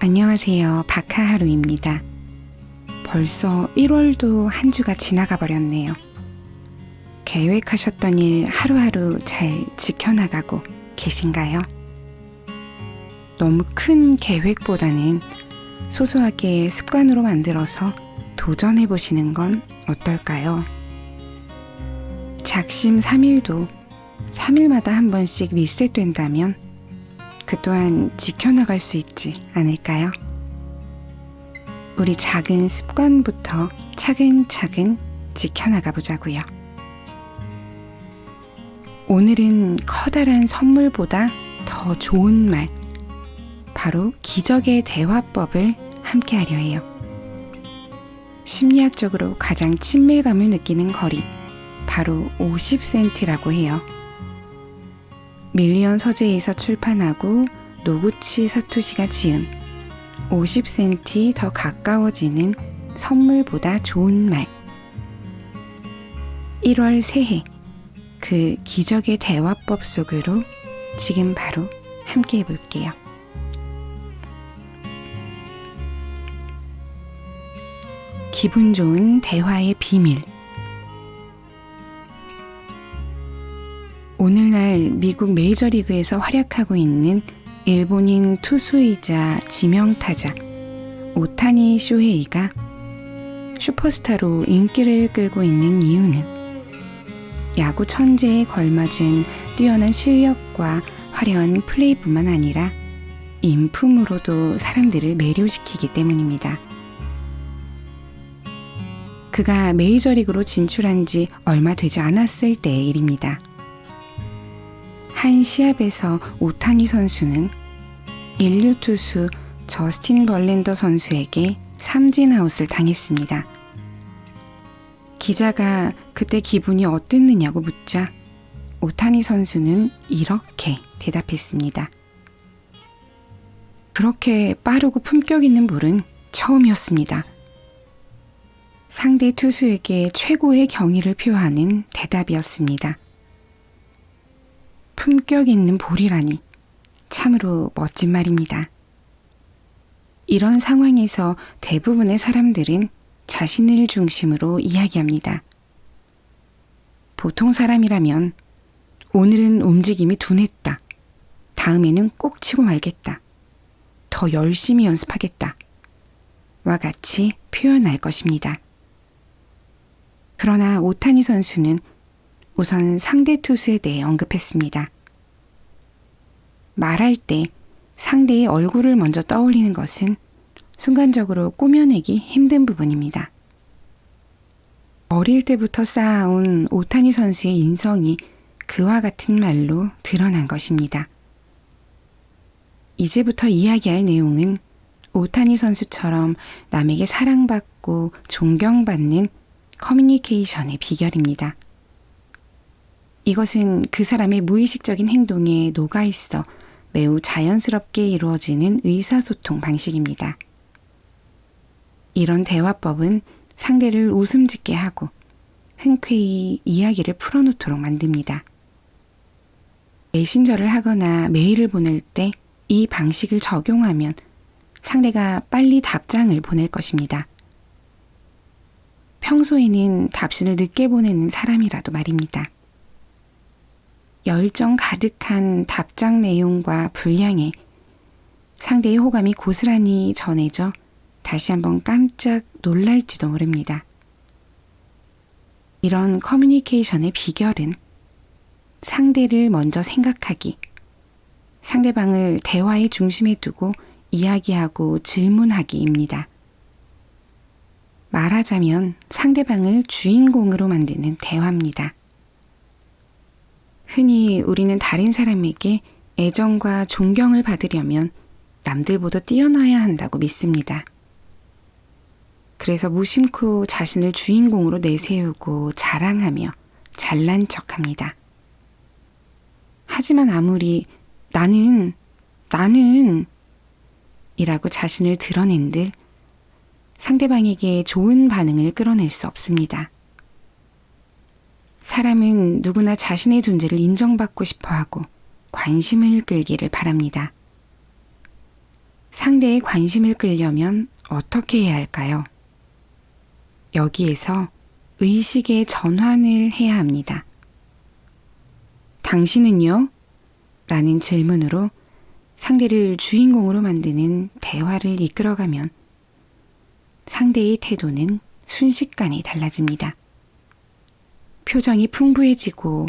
안녕하세요. 박하하루입니다. 벌써 1월도 한 주가 지나가 버렸네요. 계획하셨던 일 하루하루 잘 지켜나가고 계신가요? 너무 큰 계획보다는 소소하게 습관으로 만들어서 도전해 보시는 건 어떨까요? 작심 3일도 3일마다 한 번씩 리셋된다면 그 또한 지켜나갈 수 있지 않을까요? 우리 작은 습관부터 차근차근 지켜나가 보자고요. 오늘은 커다란 선물보다 더 좋은 말, 바로 기적의 대화법을 함께 하려 해요. 심리학적으로 가장 친밀감을 느끼는 거리, 바로 50센티라고 해요. 밀리언 서재에서 출판하고 노구치 사토시가 지은 50센티 더 가까워지는 선물보다 좋은 말. 1월 새해 그 기적의 대화법 속으로 지금 바로 함께 해볼게요. 기분 좋은 대화의 비밀. 오늘날 미국 메이저리그에서 활약하고 있는 일본인 투수이자 지명타자 오타니 쇼헤이가 슈퍼스타로 인기를 끌고 있는 이유는 야구 천재에 걸맞은 뛰어난 실력과 화려한 플레이뿐만 아니라 인품으로도 사람들을 매료시키기 때문입니다. 그가 메이저리그로 진출한 지 얼마 되지 않았을 때의 일입니다. 한 시합에서 오타니 선수는 1루 투수 저스틴 벌랜더 선수에게 삼진아웃을 당했습니다. 기자가 그때 기분이 어땠느냐고 묻자 오타니 선수는 이렇게 대답했습니다. 그렇게 빠르고 품격 있는 볼은 처음이었습니다. 상대 투수에게 최고의 경의를 표하는 대답이었습니다. 품격 있는 볼이라니 참으로 멋진 말입니다. 이런 상황에서 대부분의 사람들은 자신을 중심으로 이야기합니다. 보통 사람이라면 오늘은 움직임이 둔했다. 다음에는 꼭 치고 말겠다. 더 열심히 연습하겠다. 와 같이 표현할 것입니다. 그러나 오타니 선수는 우선 상대 투수에 대해 언급했습니다. 말할 때 상대의 얼굴을 먼저 떠올리는 것은 순간적으로 꾸며내기 힘든 부분입니다. 어릴 때부터 쌓아온 오타니 선수의 인성이 그와 같은 말로 드러난 것입니다. 이제부터 이야기할 내용은 오타니 선수처럼 남에게 사랑받고 존경받는 커뮤니케이션의 비결입니다. 이것은 그 사람의 무의식적인 행동에 녹아있어 매우 자연스럽게 이루어지는 의사소통 방식입니다. 이런 대화법은 상대를 웃음 짓게 하고 흔쾌히 이야기를 풀어놓도록 만듭니다. 메신저를 하거나 메일을 보낼 때 이 방식을 적용하면 상대가 빨리 답장을 보낼 것입니다. 평소에는 답신을 늦게 보내는 사람이라도 말입니다. 열정 가득한 답장 내용과 분량에 상대의 호감이 고스란히 전해져 다시 한번 깜짝 놀랄지도 모릅니다. 이런 커뮤니케이션의 비결은 상대를 먼저 생각하기, 상대방을 대화의 중심에 두고 이야기하고 질문하기입니다. 말하자면 상대방을 주인공으로 만드는 대화입니다. 흔히 우리는 다른 사람에게 애정과 존경을 받으려면 남들보다 뛰어나야 한다고 믿습니다. 그래서 무심코 자신을 주인공으로 내세우고 자랑하며 잘난 척합니다. 하지만 아무리 나는 이라고 자신을 드러낸들 상대방에게 좋은 반응을 끌어낼 수 없습니다. 사람은 누구나 자신의 존재를 인정받고 싶어하고 관심을 끌기를 바랍니다. 상대의 관심을 끌려면 어떻게 해야 할까요? 여기에서 의식의 전환을 해야 합니다. 당신은요? 라는 질문으로 상대를 주인공으로 만드는 대화를 이끌어가면 상대의 태도는 순식간에 달라집니다. 표정이 풍부해지고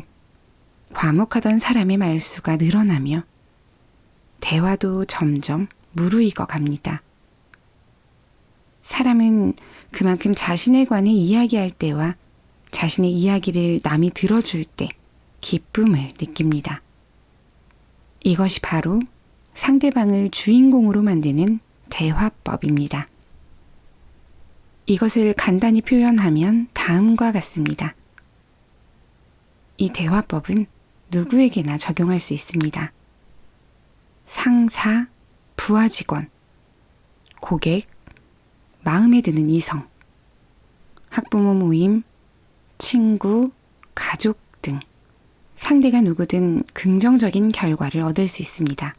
과묵하던 사람의 말수가 늘어나며 대화도 점점 무르익어 갑니다. 사람은 그만큼 자신에 관해 이야기할 때와 자신의 이야기를 남이 들어줄 때 기쁨을 느낍니다. 이것이 바로 상대방을 주인공으로 만드는 대화법입니다. 이것을 간단히 표현하면 다음과 같습니다. 이 대화법은 누구에게나 적용할 수 있습니다. 상사, 부하 직원, 고객, 마음에 드는 이성, 학부모 모임, 친구, 가족 등 상대가 누구든 긍정적인 결과를 얻을 수 있습니다.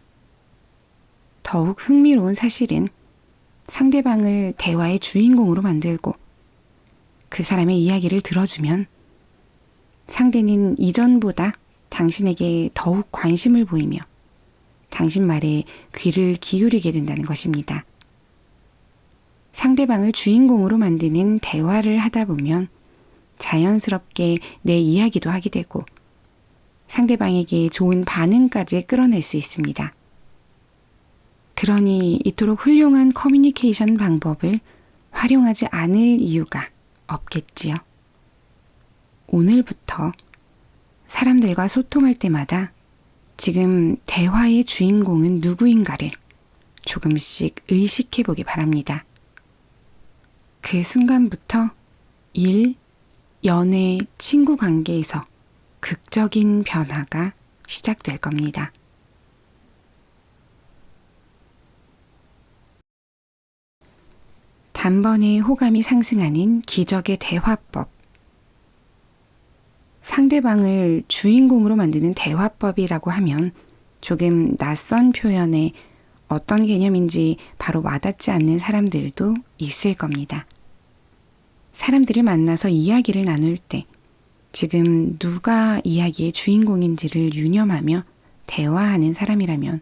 더욱 흥미로운 사실은 상대방을 대화의 주인공으로 만들고 그 사람의 이야기를 들어주면 상대는 이전보다 당신에게 더욱 관심을 보이며 당신 말에 귀를 기울이게 된다는 것입니다. 상대방을 주인공으로 만드는 대화를 하다 보면 자연스럽게 내 이야기도 하게 되고 상대방에게 좋은 반응까지 끌어낼 수 있습니다. 그러니 이토록 훌륭한 커뮤니케이션 방법을 활용하지 않을 이유가 없겠지요. 오늘부터 사람들과 소통할 때마다 지금 대화의 주인공은 누구인가를 조금씩 의식해 보기 바랍니다. 그 순간부터 일, 연애, 친구 관계에서 극적인 변화가 시작될 겁니다. 단번에 호감이 상승하는 기적의 대화법. 상대방을 주인공으로 만드는 대화법이라고 하면 조금 낯선 표현에 어떤 개념인지 바로 와닿지 않는 사람들도 있을 겁니다. 사람들을 만나서 이야기를 나눌 때 지금 누가 이야기의 주인공인지를 유념하며 대화하는 사람이라면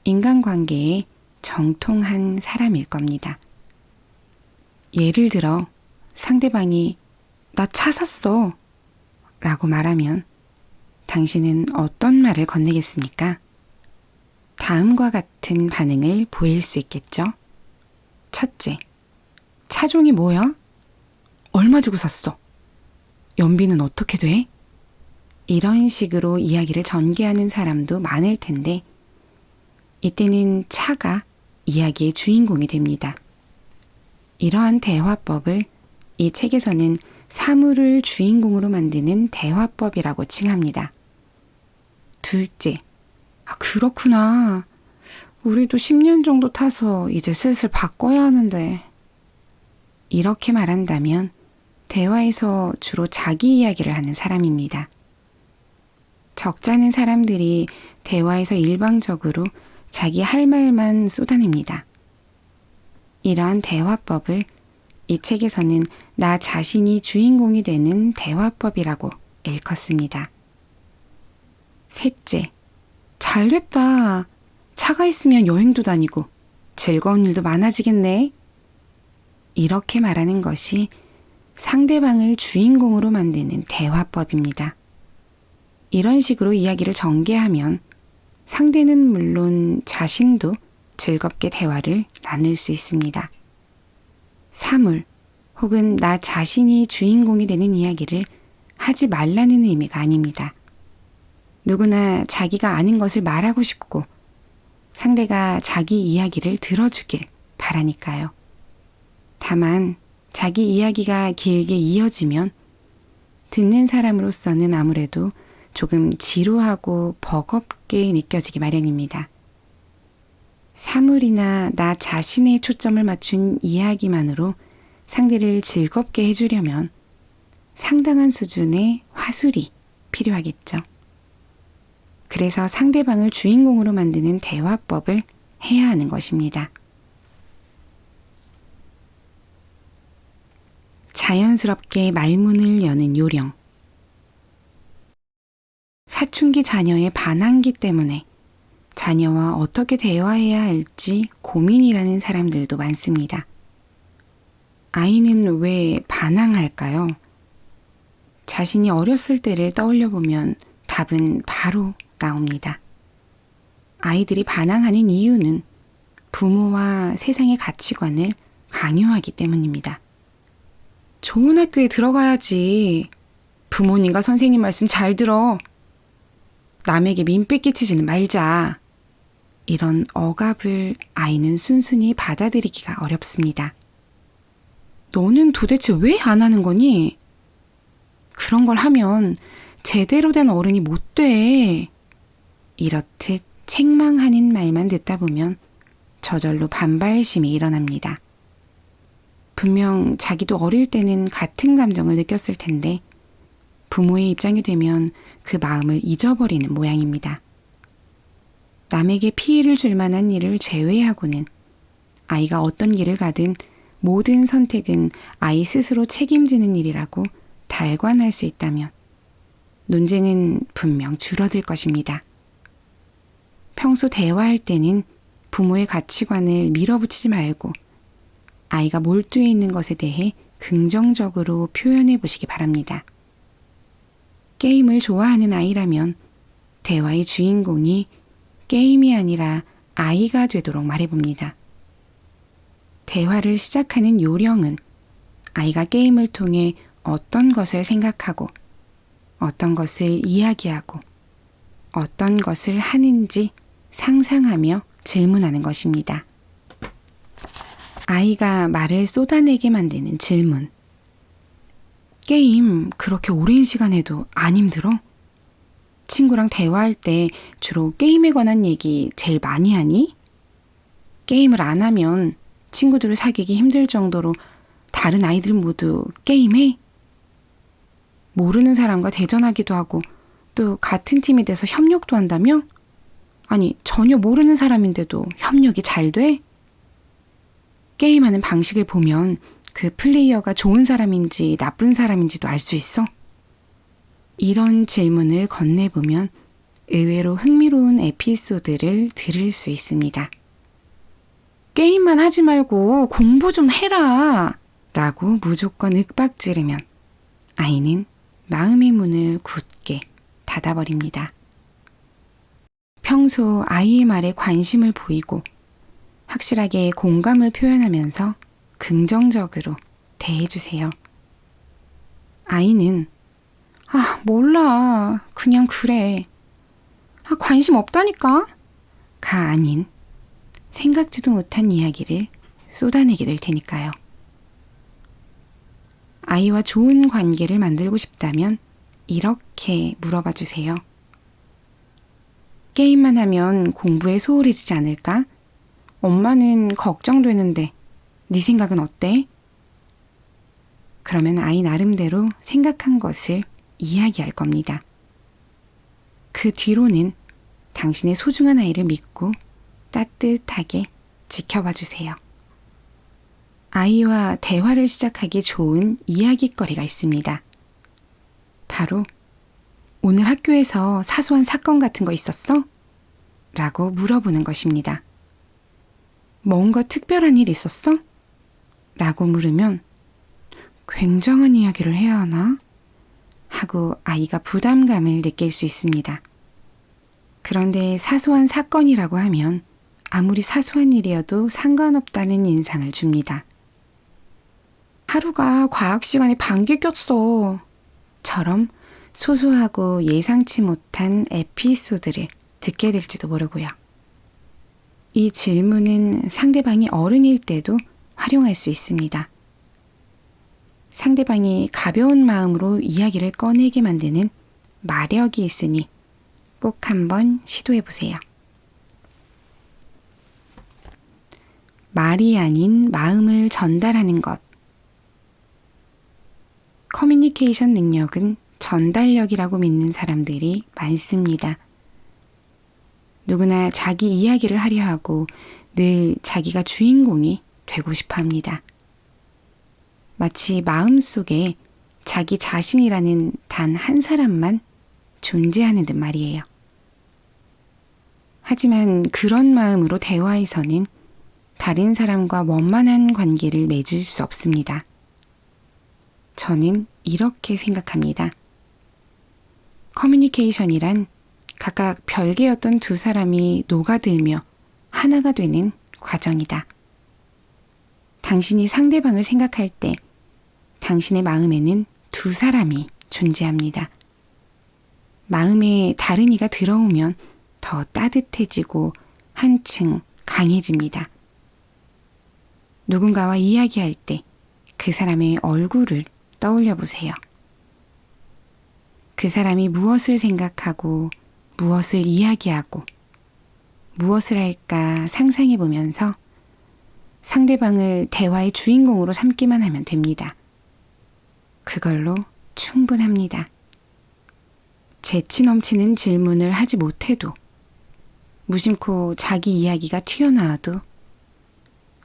인간관계에 정통한 사람일 겁니다. 예를 들어 상대방이 나 차 샀어 라고 말하면 당신은 어떤 말을 건네겠습니까? 다음과 같은 반응을 보일 수 있겠죠? 첫째, 차종이 뭐야? 얼마 주고 샀어? 연비는 어떻게 돼? 이런 식으로 이야기를 전개하는 사람도 많을 텐데 이때는 차가 이야기의 주인공이 됩니다. 이러한 대화법을 이 책에서는 사물을 주인공으로 만드는 대화법이라고 칭합니다. 둘째, 그렇구나. 우리도 10년 정도 타서 이제 슬슬 바꿔야 하는데. 이렇게 말한다면 대화에서 주로 자기 이야기를 하는 사람입니다. 적잖은 사람들이 대화에서 일방적으로 자기 할 말만 쏟아냅니다. 이러한 대화법을 이 책에서는 나 자신이 주인공이 되는 대화법이라고 일컫습니다. 셋째, 잘됐다. 차가 있으면 여행도 다니고 즐거운 일도 많아지겠네. 이렇게 말하는 것이 상대방을 주인공으로 만드는 대화법입니다. 이런 식으로 이야기를 전개하면 상대는 물론 자신도 즐겁게 대화를 나눌 수 있습니다. 사물 혹은 나 자신이 주인공이 되는 이야기를 하지 말라는 의미가 아닙니다. 누구나 자기가 아는 것을 말하고 싶고 상대가 자기 이야기를 들어주길 바라니까요. 다만 자기 이야기가 길게 이어지면 듣는 사람으로서는 아무래도 조금 지루하고 버겁게 느껴지기 마련입니다. 사물이나 나 자신의 초점을 맞춘 이야기만으로 상대를 즐겁게 해주려면 상당한 수준의 화술이 필요하겠죠. 그래서 상대방을 주인공으로 만드는 대화법을 해야 하는 것입니다. 자연스럽게 말문을 여는 요령. 사춘기 자녀의 반항기 때문에 자녀와 어떻게 대화해야 할지 고민이라는 사람들도 많습니다. 아이는 왜 반항할까요? 자신이 어렸을 때를 떠올려 보면 답은 바로 나옵니다. 아이들이 반항하는 이유는 부모와 세상의 가치관을 강요하기 때문입니다. 좋은 학교에 들어가야지. 부모님과 선생님 말씀 잘 들어. 남에게 민폐 끼치지는 말자. 이런 억압을 아이는 순순히 받아들이기가 어렵습니다. 너는 도대체 왜 안 하는 거니? 그런 걸 하면 제대로 된 어른이 못 돼. 이렇듯 책망하는 말만 듣다 보면 저절로 반발심이 일어납니다. 분명 자기도 어릴 때는 같은 감정을 느꼈을 텐데 부모의 입장이 되면 그 마음을 잊어버리는 모양입니다. 남에게 피해를 줄 만한 일을 제외하고는 아이가 어떤 길을 가든 모든 선택은 아이 스스로 책임지는 일이라고 달관할 수 있다면 논쟁은 분명 줄어들 것입니다. 평소 대화할 때는 부모의 가치관을 밀어붙이지 말고 아이가 몰두해 있는 것에 대해 긍정적으로 표현해 보시기 바랍니다. 게임을 좋아하는 아이라면 대화의 주인공이 게임이 아니라 아이가 되도록 말해봅니다. 대화를 시작하는 요령은 아이가 게임을 통해 어떤 것을 생각하고 어떤 것을 이야기하고 어떤 것을 하는지 상상하며 질문하는 것입니다. 아이가 말을 쏟아내게 만드는 질문. 게임 그렇게 오랜 시간 해도 안 힘들어? 친구랑 대화할 때 주로 게임에 관한 얘기 제일 많이 하니? 게임을 안 하면 친구들을 사귀기 힘들 정도로 다른 아이들 모두 게임해? 모르는 사람과 대전하기도 하고 또 같은 팀이 돼서 협력도 한다며? 아니, 전혀 모르는 사람인데도 협력이 잘 돼? 게임하는 방식을 보면 그 플레이어가 좋은 사람인지 나쁜 사람인지도 알 수 있어? 이런 질문을 건네보면 의외로 흥미로운 에피소드를 들을 수 있습니다. 게임만 하지 말고 공부 좀 해라! 라고 무조건 윽박지르면 아이는 마음의 문을 굳게 닫아버립니다. 평소 아이의 말에 관심을 보이고 확실하게 공감을 표현하면서 긍정적으로 대해주세요. 아이는 몰라. 그냥 그래. 관심 없다니까? 가 아닌 생각지도 못한 이야기를 쏟아내게 될 테니까요. 아이와 좋은 관계를 만들고 싶다면 이렇게 물어봐 주세요. 게임만 하면 공부에 소홀해지지 않을까? 엄마는 걱정되는데 네 생각은 어때? 그러면 아이 나름대로 생각한 것을 이야기할 겁니다. 그 뒤로는 당신의 소중한 아이를 믿고 따뜻하게 지켜봐 주세요. 아이와 대화를 시작하기 좋은 이야깃거리가 있습니다. 바로 오늘 학교에서 사소한 사건 같은 거 있었어? 라고 물어보는 것입니다. 뭔가 특별한 일 있었어? 라고 물으면 굉장한 이야기를 해야 하나? 하고 아이가 부담감을 느낄 수 있습니다. 그런데 사소한 사건이라고 하면 아무리 사소한 일이어도 상관없다는 인상을 줍니다. 하루가 과학 시간에 방귀 꼈어. 처럼 소소하고 예상치 못한 에피소드를 듣게 될지도 모르고요. 이 질문은 상대방이 어른일 때도 활용할 수 있습니다. 상대방이 가벼운 마음으로 이야기를 꺼내게 만드는 마력이 있으니 꼭 한번 시도해 보세요. 말이 아닌 마음을 전달하는 것. 커뮤니케이션 능력은 전달력이라고 믿는 사람들이 많습니다. 누구나 자기 이야기를 하려 하고 늘 자기가 주인공이 되고 싶어 합니다. 마치 마음속에 자기 자신이라는 단 한 사람만 존재하는 듯 말이에요. 하지만 그런 마음으로 대화에서는 다른 사람과 원만한 관계를 맺을 수 없습니다. 저는 이렇게 생각합니다. 커뮤니케이션이란 각각 별개였던 두 사람이 녹아들며 하나가 되는 과정이다. 당신이 상대방을 생각할 때 당신의 마음에는 두 사람이 존재합니다. 마음에 다른 이가 들어오면 더 따뜻해지고 한층 강해집니다. 누군가와 이야기할 때 그 사람의 얼굴을 떠올려 보세요. 그 사람이 무엇을 생각하고 무엇을 이야기하고 무엇을 할까 상상해 보면서 상대방을 대화의 주인공으로 삼기만 하면 됩니다. 그걸로 충분합니다. 재치 넘치는 질문을 하지 못해도 무심코 자기 이야기가 튀어나와도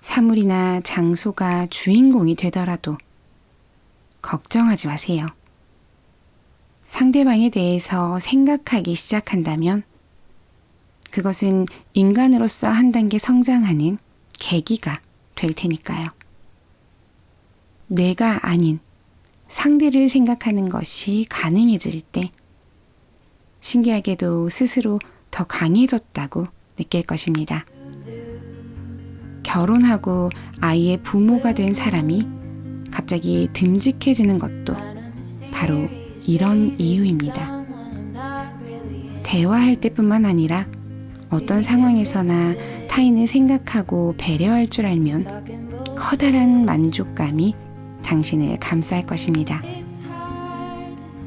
사물이나 장소가 주인공이 되더라도 걱정하지 마세요. 상대방에 대해서 생각하기 시작한다면 그것은 인간으로서 한 단계 성장하는 계기가 될 테니까요. 내가 아닌 상대를 생각하는 것이 가능해질 때 신기하게도 스스로 더 강해졌다고 느낄 것입니다. 결혼하고 아이의 부모가 된 사람이 갑자기 듬직해지는 것도 바로 이런 이유입니다. 대화할 때뿐만 아니라 어떤 상황에서나 타인을 생각하고 배려할 줄 알면 커다란 만족감이 당신을 감쌀 것입니다.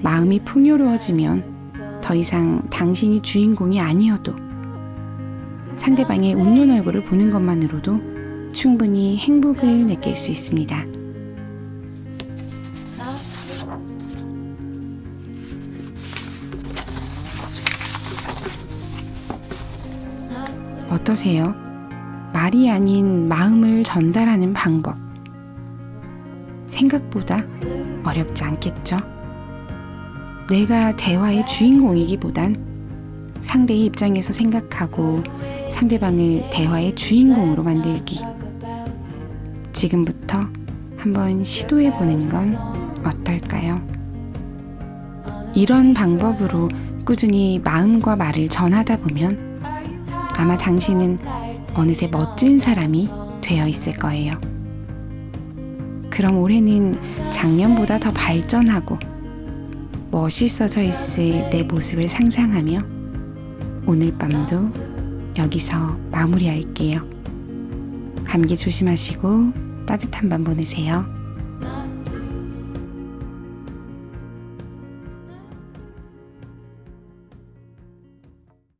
마음이 풍요로워지면 더 이상 당신이 주인공이 아니어도 상대방의 웃는 얼굴을 보는 것만으로도 충분히 행복을 느낄 수 있습니다. 어떠세요? 말이 아닌 마음을 전달하는 방법. 생각보다 어렵지 않겠죠? 내가 대화의 주인공이기보단 상대의 입장에서 생각하고 상대방을 대화의 주인공으로 만들기. 지금부터 한번 시도해보는 건 어떨까요? 이런 방법으로 꾸준히 마음과 말을 전하다 보면 아마 당신은 어느새 멋진 사람이 되어 있을 거예요. 그럼 올해는 작년보다 더 발전하고 멋있어져 있을 내 모습을 상상하며 오늘 밤도 여기서 마무리할게요. 감기 조심하시고 따뜻한 밤 보내세요.